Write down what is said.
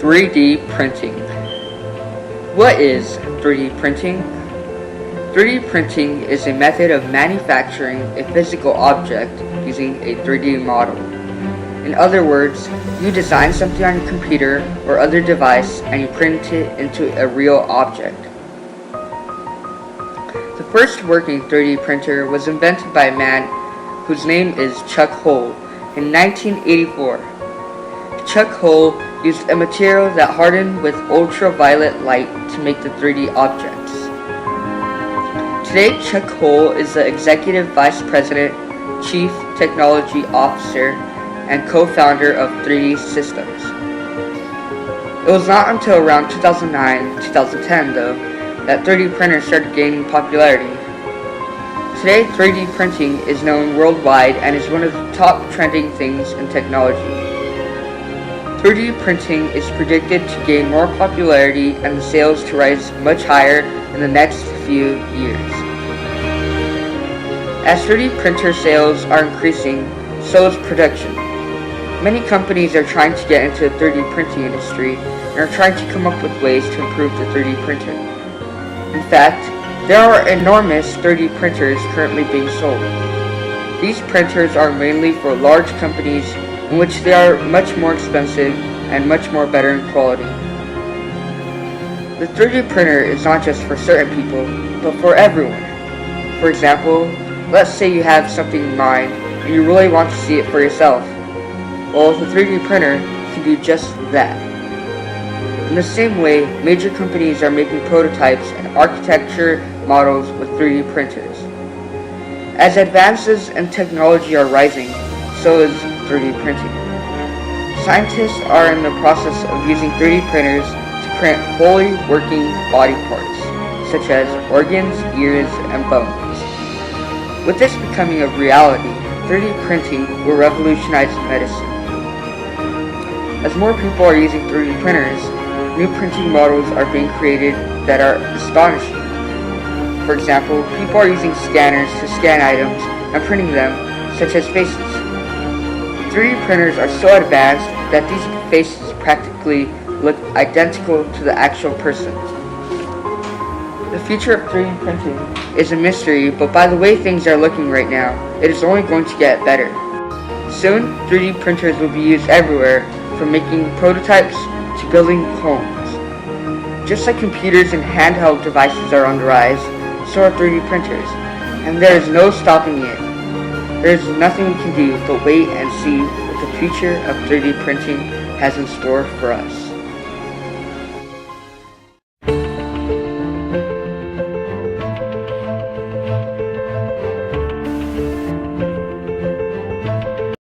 3D printing. What is 3D printing? 3D printing is a method of manufacturing a physical object using a 3D model. In other words, you design something on your computer or other device and you print it into a real object. The first working 3D printer was invented by a man whose name is Chuck Hull in 1984. Chuck Hull used a material that hardened with ultraviolet light to make the 3D objects. Today, Chuck Hull is the Executive Vice President, Chief Technology Officer, and co-founder of 3D Systems. It was not until around 2009-2010, though, that 3D printers started gaining popularity. Today, 3D printing is known worldwide and is one of the top trending things in technology. 3D printing is predicted to gain more popularity and the sales to rise much higher in the next few years. As 3D printer sales are increasing, so is production. Many companies are trying to get into the 3D printing industry and are trying to come up with ways to improve the 3D printer. In fact, there are enormous 3D printers currently being sold. These printers are mainly for large companies in which they are much more expensive and much more better in quality. The 3D printer is not just for certain people, but for everyone. For example, let's say you have something in mind and you really want to see it for yourself. Well, with a 3D printer, you can do just that. In the same way, major companies are making prototypes and architecture models with 3D printers. As advances in technology are rising, so is 3D printing. Scientists are in the process of using 3D printers to print fully working body parts, such as organs, ears, and bones. With this becoming a reality, 3D printing will revolutionize medicine. As more people are using 3D printers, new printing models are being created that are astonishing. For example, people are using scanners to scan items and printing them, such as faces. 3D printers are so advanced that these faces practically look identical to the actual person. The future of 3D printing is a mystery, but by the way things are looking right now, it is only going to get better. Soon, 3D printers will be used everywhere, from making prototypes to building homes. Just like computers and handheld devices are on the rise, so are 3D printers, and there is no stopping it. There is nothing we can do but wait and see what the future of 3D printing has in store for us.